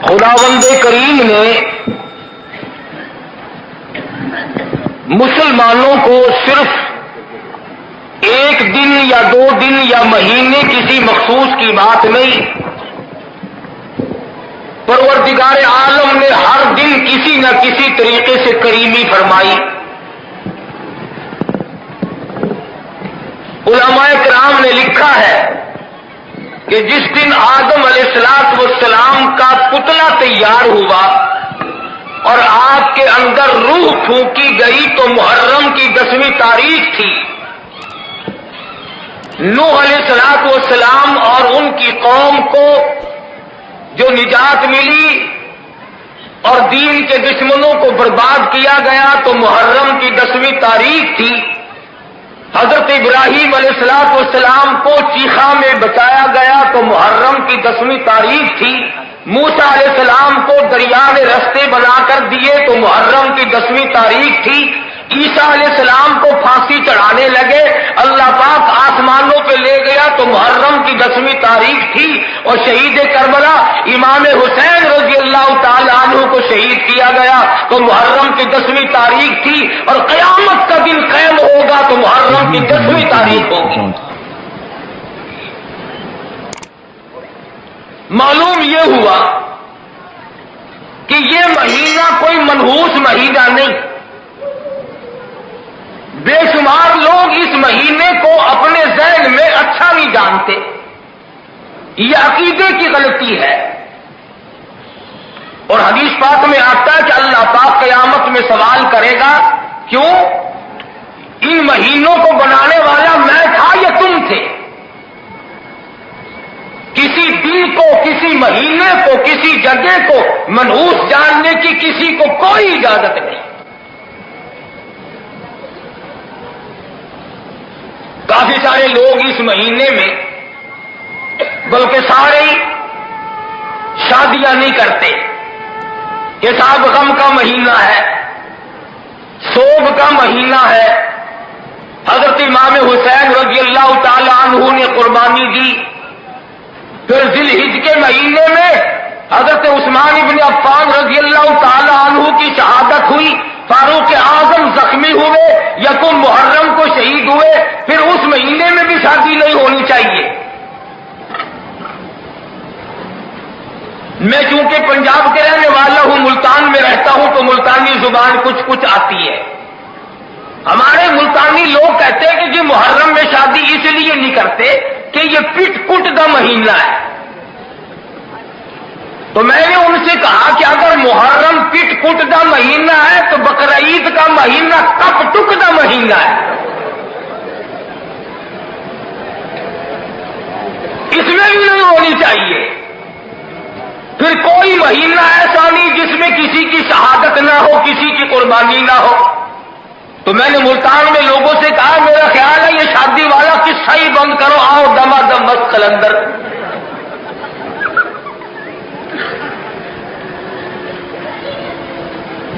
خداوند کریم نے مسلمانوں کو صرف ایک دن یا 2 دن یا مہینے کسی مخصوص کی بات نہیں، پروردگار عالم نے ہر دن کسی نہ کسی طریقے سے کریمی فرمائی۔ علماء کرام نے لکھا ہے کہ جس دن آدم علیہ السلام کا پتلا تیار ہوا اور آپ کے اندر روح پھونکی گئی تو محرم کی 10ویں تاریخ تھی۔ نوح علیہ السلام اور ان کی قوم کو جو نجات ملی اور دین کے دشمنوں کو برباد کیا گیا تو محرم کی 10ویں تاریخ تھی۔ حضرت ابراہیم علیہ السلام کو چیخا میں بچایا گیا تو محرم کی 10ویں تاریخ تھی۔ موسیٰ علیہ السلام کو دریا نے رستے بنا کر دیے تو محرم کی 10ویں تاریخ تھی۔ عیسیٰ علیہ السلام کو پھانسی چڑھانے لگے، اللہ پاک آسمانوں پہ لے گیا تو محرم کی 10ویں تاریخ تھی۔ اور شہید کربلا امام حسین رضی اللہ تعالی عنہ کو شہید کیا گیا تو محرم کی 10ویں تاریخ تھی، اور قیامت کا دن قائم ہوگا تو محرم کی 10ویں تاریخ ہوگی۔ معلوم یہ ہوا کہ یہ مہینہ کوئی منحوس مہینہ نہیں، بے شمار لوگ اس مہینے کو اپنے ذہن میں اچھا نہیں جانتے، یہ عقیدے کی غلطی ہے۔ اور حدیث پاک میں آتا ہے کہ اللہ پاک قیامت میں سوال کرے گا، کیوں ان مہینوں کو بنانے والا میں تھا یا تم تھے؟ کسی دن کو، کسی مہینے کو، کسی جگہ کو منحوس جاننے کی کسی کو کوئی اجازت نہیں۔ کافی سارے لوگ اس مہینے میں بلکہ سارے ہی شادیاں نہیں کرتے کہ صاحب غم کا مہینہ ہے، سوگ کا مہینہ ہے۔ حضرت امام حسین رضی اللہ تعالی عنہ نے قربانی دی، پھر ذی الحجہ کے مہینے میں حضرت عثمان ابن عفان رضی اللہ تعالی عنہ کی شہادت ہوئی، فاروق اعظم زخمی ہوئے، 1 محرم کو شہید ہوئے، پھر اس مہینے میں بھی شادی نہیں ہونی چاہیے۔ میں چونکہ پنجاب کے رہنے والا ہوں، ملتان میں رہتا ہوں تو ملتانی زبان کچھ آتی ہے۔ ہمارے ملتانی لوگ کہتے ہیں کہ جی محرم میں شادی اس لیے نہیں کرتے کہ یہ پٹ کٹ کا مہینہ ہے۔ تو میں نے ان سے کہا کہ اگر محرم پٹ کٹ کا مہینہ ہے تو بقرعید کا مہینہ کپ ٹک کا مہینہ ہے، اس میں بھی نہیں ہونی چاہیے۔ پھر کوئی مہینہ ایسا نہیں جس میں کسی کی شہادت نہ ہو، کسی کی قربانی نہ ہو۔ تو میں نے ملتان میں لوگوں سے کہا میرا خیال ہے یہ شادی والا قصہ ہی بند کرو، آؤ دما دم مست قلندر۔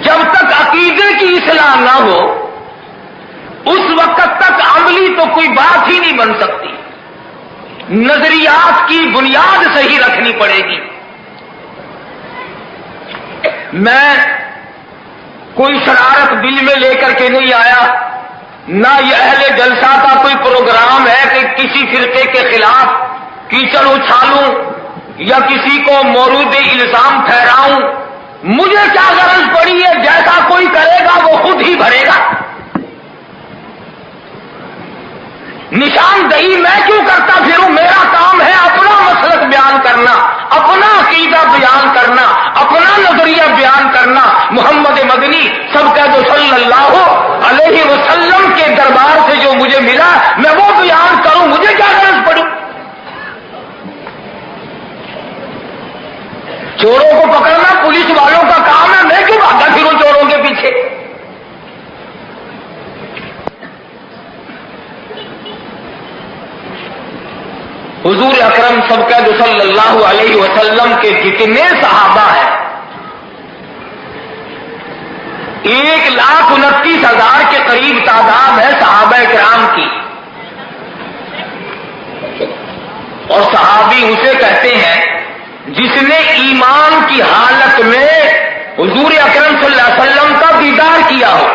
جب تک عقیدے کی اصلاح نہ ہو اس وقت تک عملی تو کوئی بات ہی نہیں بن سکتی، نظریات کی بنیاد صحیح رکھنی پڑے گی۔ میں کوئی شرارت دل میں لے کر کے نہیں آیا، نہ یہ اہل جلسہ کا کوئی پروگرام ہے کہ کسی فرقے کے خلاف کیچڑ اچھالوں یا کسی کو مورود الزام ٹھہراؤں۔ مجھے کیا غرض پڑی ہے، جیسا کوئی کرے گا وہ خود ہی بھرے گا۔ نشاندہی میں کیوں کرتا پھروں؟ میرا کام ہے اپنا مسلک بیان کرنا، اپنا عقیدہ بیان کرنا، اپنا نظریہ بیان کرنا۔ محمد مدنی سب کا جو صلی اللہ علیہ وسلم کے دربار سے جو مجھے ملا میں وہ بیان کروں، مجھے کیا غرض پڑی؟ چوروں کو پکڑنا پولیس والوں کا کام ہے، میں کیوں بھاگا پھروں چوروں کے پیچھے؟ حضور اکرم سب کا جو صلی اللہ علیہ وسلم کے جتنے صحابہ ہیں 1,29,000 کے قریب تعداد ہے صحابہ کرام کی، اور صحابی اسے کہتے ہیں جس نے ایمان کی کی حالت میں حضور اکرم صلی اللہ علیہ وسلم کا دیدار کیا ہو،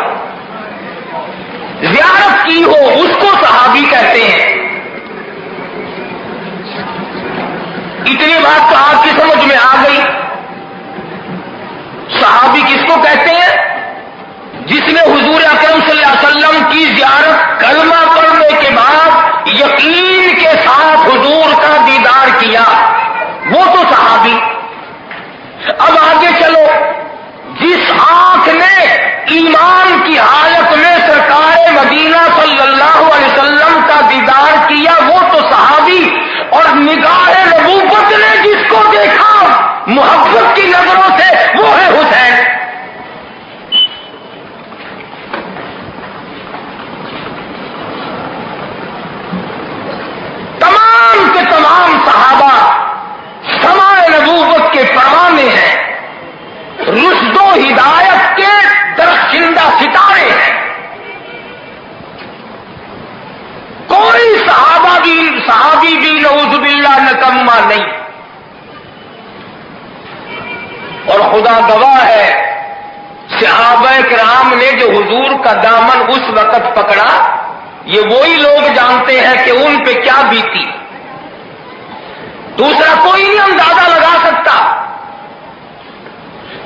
زیارت کی ہو، اس کو صحابی کہتے ہیں۔ اتنی بات تو آپ کی سمجھ میں آ گئی۔ صحابی کس کو کہتے ہیں؟ جس نے حضور اکرم صلی اللہ علیہ وسلم کی زیارت کلمہ پڑھنے کے بعد یقین کے ساتھ حضور کا دیدار کیا، وہ تو صحابی۔ اب آگے چلو، جس آنکھ نے ایمان کی حالت میں سرکار مدینہ صلی اللہ علیہ وسلم کا دیدار کیا، وہ تو صحابی۔ اور نگاہ نبوت نے جس کو دیکھا محبت کی نظروں سے، وہ ہے حسین۔ تمام کے تمام صحابہ سماع نبوت کے پروانے ہیں، رشد و ہدایت کے درخشندہ ستارے ہیں۔ کوئی صحابی بھی نعوذ باللہ نکما نہیں۔ اور خدا گواہ ہے، صحابہ کرام نے جو حضور کا دامن اس وقت پکڑا، یہ وہی لوگ جانتے ہیں کہ ان پہ کیا بیتی، دوسرا کوئی نہیں اندازہ لگا سکتا۔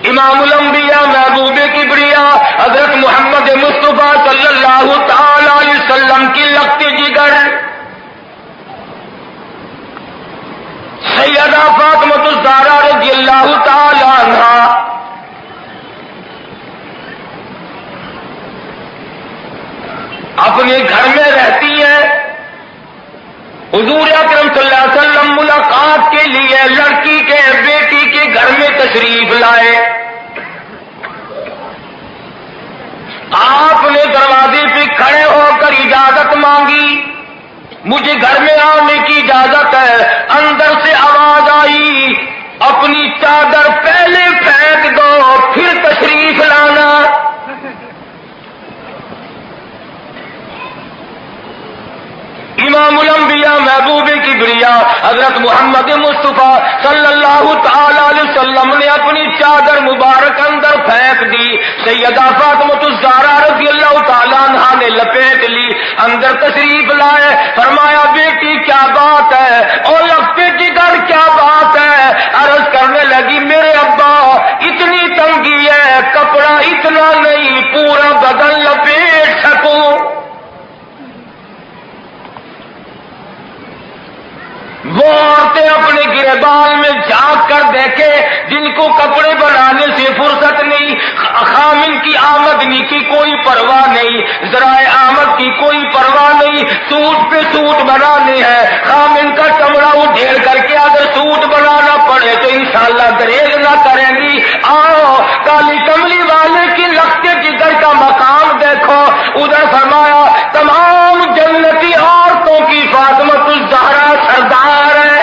امام الانبیاء محبوب کبریا حضرت محمد مصطفیٰ صلی اللہ تعالی علیہ وسلم کی لخت جگر سیدہ فاطمہ الزہرا رضی اللہ تعالی عنہا اپنے گھر میں رہتی ہیں۔ حضور اکرم صلی اللہ علیہ وسلم ملاقات کے لیے لڑکی کے بیٹی کے گھر میں تشریف لائے۔ آپ نے دروازے پہ کھڑے ہو کر اجازت مانگی، مجھے گھر میں آنے کی اجازت ہے۔ اندر سے آواز آئی، اپنی چادر پہلے پھینک دو پھر تشریف لانا۔ امام الانبیاء محبوب کبریا حضرت محمد مصطفیٰ صلی اللہ تعالی علیہ وسلم نے اپنی چادر مبارک اندر پھینک دی۔ سیدہ فاطمہ الزہرا رضی اللہ تعالی عنہا نے لپیٹ لی، اندر تشریف لائے۔ فرمایا بیٹی کیا بات ہے، اور لگتے جگر کیا بات ہے؟ عرض کرنے لگی میرے ابا اتنی تنگی ہے، کپڑا اتنا نہیں پورا بدن لپیٹ سکوں۔ وہ عورتیں اپنے گریبان میں جھانک کر دیکھے جن کو کپڑے بنانے سے فرصت نہیں، خامن کی آمدنی کی کوئی پرواہ نہیں، ذرائع آمد کی کوئی پرواہ نہیں، سوٹ پہ سوٹ بنانے ہیں۔ خامن کا چمڑا اڈھیڑ کر کے اگر سوٹ بنانا پڑے تو انشاءاللہ گریز نہ کریں گی۔ آؤ کالی کملی والے کی لخت جگر کا مقام دیکھو۔ ادھر فرمایا تمام جنتی عورتوں کی فاطمہ الزہرا سردار ہے۔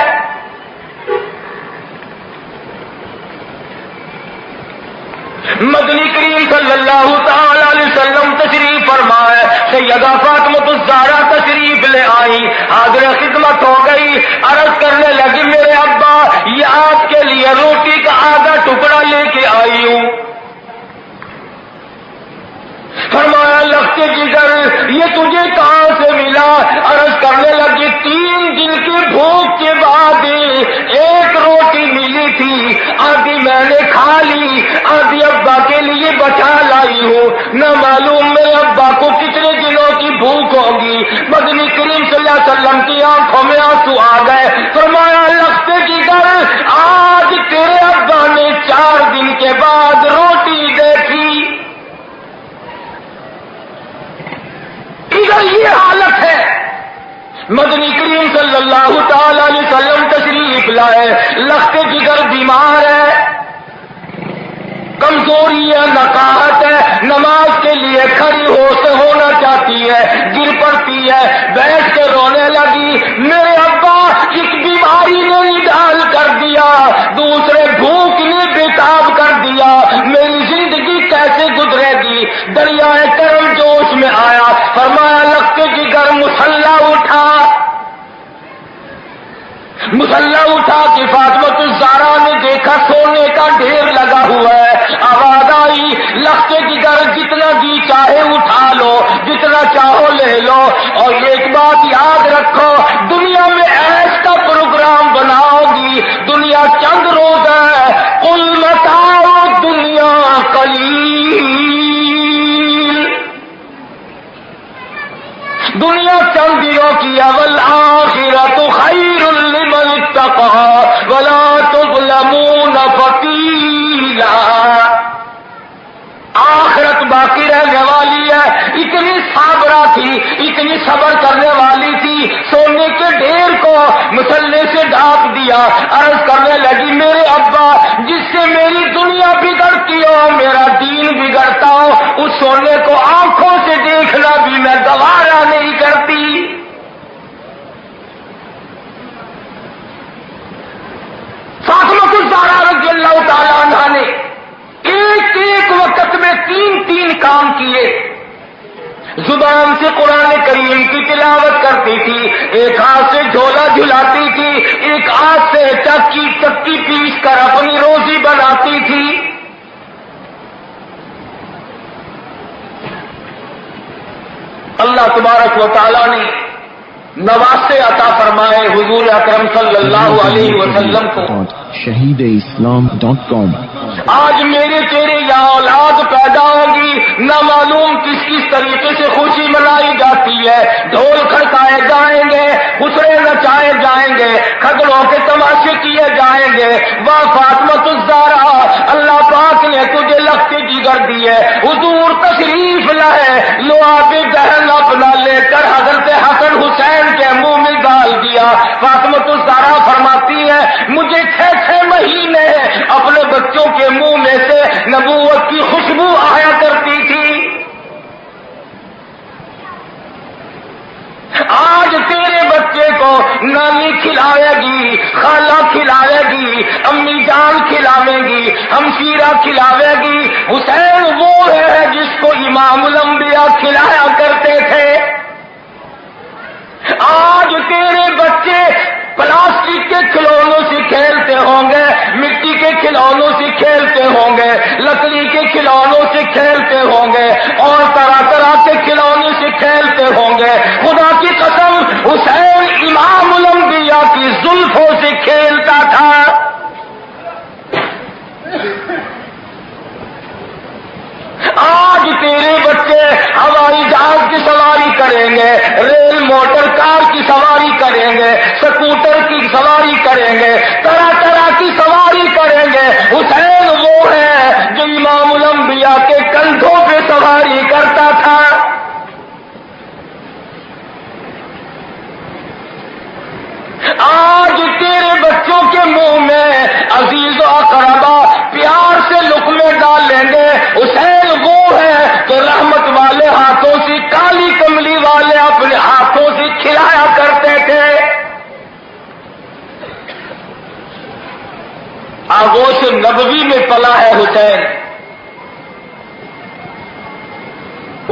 مدنی کریم صلی اللہ تعالی علیہ وسلم تشریف فرمائے، سیدہ فاطمہ الزہرا تشریف لے آئی، حاضر خدمت ہو گئی۔ عرض کرنے لگی میرے ابا یہ آپ کے لیے روٹی کا آدھا ٹکڑا لے کے آئی ہوں۔ فرمایا لخت جگر یہ تجھے کہاں سے ملا؟ عرض کرنے لگی 3 دن کی بھوک کے بعد ایک روٹی ملی تھی، آدھی میں نے کھا لی، آدھی ابا کے لیے بچا لائی ہوں، نہ معلوم میرے ابا کو کتنے دنوں کی بھوک ہوگی۔ مدنی کریم صلی اللہ علیہ وسلم کی آنکھوں میں آنسو آ گئے۔ فرمایا لخت جگر آج تیرے ابا نے 4 دن کے بعد روٹی دیکھی۔ ادھر یہ حالت ہے۔ مدنی کریم صلی اللہ تعالی علیہ وسلم تشریف لائے، لخت جگر بیمار ہے، کمزوری ہے، نقاہت ہے، نماز کے لیے کھڑی ہونا چاہتی ہے، گر پڑتی ہے، بیٹھ کے رونے لگی۔ میرے ابا ایک بیماری نے نڈال کر دیا، دوسرے بھوک نے بےتاب کر دیا، میری زندگی کیسے گزرے گی؟ دریائے کرم جوش میں آیا، فرمایا لخت جگر مسلح اٹھا۔ مسلح اٹھا کہ فاطمہ الزہرا نے دیکھا سونے کا ڈھیر ہوا ہے. آواز آئی لخت جگر جتنا جی چاہے اٹھا لو, جتنا چاہو لے لو, اور ایک بات یاد رکھو, دنیا میں ایس کا پروگرام بناؤ گی, دنیا چند روز ہے, قل متاع دنیا قلیل, دنیا چند دنوں کی, والآخرۃ خیر لمن اتقى ولا تظلمون فتیلا. آخرت باقی رہنے والی ہے. اتنی صابرہ تھی, اتنی صبر کرنے والی تھی, سونے کے ڈھیر کو مسلے سے ڈھانپ دیا. عرض کرنے لگی میرے ابا جس سے میری دنیا بگڑتی ہو, میرا دین بگڑتا ہو, اس سونے کو آنکھوں سے دیکھنا بھی میں گوارا نہیں کرتی. فاطمہ الزہرا رضی اللہ تعالی عنہا نے ایک ایک وقت میں 3 کام کیے. زبان سے قرآن کریم کی تلاوت کرتی تھی, ایک ہاتھ سے جھولا جھلاتی تھی, ایک ہاتھ سے چکی پیس کر اپنی روزی بناتی تھی. اللہ تبارک و تعالی نے نواسے عطا فرمائے حضور اکرم صلی اللہ علیہ وسلم کو. shahideislam.com. آج میرے تیرے یا اولاد پیدا ہوگی, نہ معلوم کس طریقے سے خوشی منائی جاتی ہے. ڈھول کھڑکائے جائیں گے, خسرے نچائے جائیں گے, کھگڑوں کے تماشے کیے جائیں گے. واہ فاطمہ الزہرا, اللہ پاک نے تجھے لخت جگر دی ہے, حضور تشریف لائے, لعاب دہن اپنا لے کر حضرت حسن حسین کے منہ میں ڈال دیا. فاطمہ الزہرا فرماتی ہے مجھے 6 مہینے اپنے بچوں کے منہ میں سے نبوت کی خوشبو آیا کرتی تھی. آج تیرے بچے کو نانی کھلائے گی, خالہ کھلائے گی, امی جان کھلاوے گی, ہمشیرہ کھلاوے گی. حسین وہ ہے جس کو امام الانبیاء کھلایا کرتے تھے. آج تیرے بچے پلاسٹک کے کھلونوں سے کھیلتے ہوں گے, مٹی کے کھلونوں سے کھیلتے ہوں گے, لکڑی کے کھلونوں سے کھیلتے ہوں گے, اور طرح کے کھلونے سے کھیلتے ہوں گے. خدا کی قسم حسین امام الانبیاء کی زلفوں سے کھیلتا تھا. آج تیرے بچے ہوائی جہاز کی سواری کریں گے, ریل موٹر کار کی سواری کریں گے, سکوٹر کی سواری کریں گے, طرح کی سواری کریں گے. حسین وہ ہے جو امام الانبیاء کے کندھوں پہ سواری کرتا تھا. آج تیرے بچوں کے منہ میں عزیز و اقربا پیار سے لقمے ڈال لیں گے. حسین وہ ہے کہ رحمت والے ہاتھوں سے, کالی کملی والے اپنے ہاتھوں سے کھلایا کرتے تھے. آغوش نبوی میں پلا ہے حسین.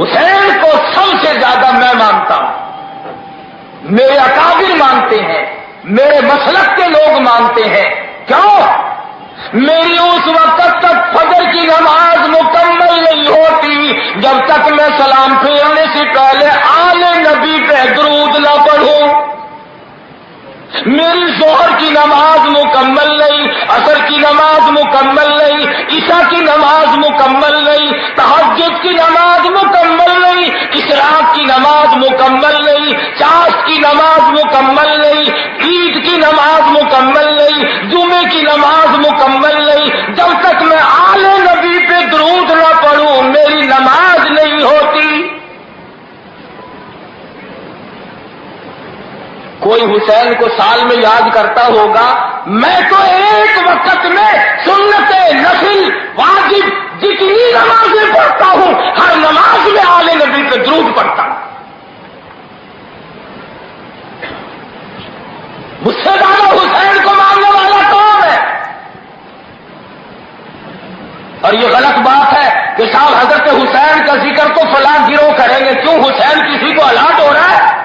حسین کو سب سے زیادہ میں مانتا ہوں, میرے اکابر مانتے ہیں, میرے مسلک کے لوگ مانتے ہیں. کیوں؟ میری اس وقت تک فجر کی نماز مکمل نہیں ہوتی جب تک میں سلام پھیرنے سے پہلے آل نبی پہ درود نہ پڑھوں. میری ظہر کی نماز مکمل نہیں, عصر کی نماز مکمل نہیں, عشاء کی نماز مکمل نہیں, تہجد کی نماز مکمل نہیں, اشراق کی نماز مکمل نہیں, چاشت کی نماز مکمل نہیں, عید کی نماز مکمل نہیں, جمعے کی نماز مکمل نہیں. جب تک میں آل نبی پہ درود نہ پڑھوں میری نماز نہیں ہوتی. کوئی حسین کو سال میں یاد کرتا ہوگا, میں تو ایک وقت میں سنت نفل واجب جتنی نمازیں پڑھتا ہوں ہر نماز میں آل نبی پہ درود پڑھتا ہوں. مجھ سے زیادہ حسین کو ماننے والا کون ہے؟ اور یہ غلط بات ہے کہ صاحب حضرت حسین کا ذکر تو فلاں گروہ کریں گے. کیوں حسین کسی کو الاٹ ہو رہا ہے؟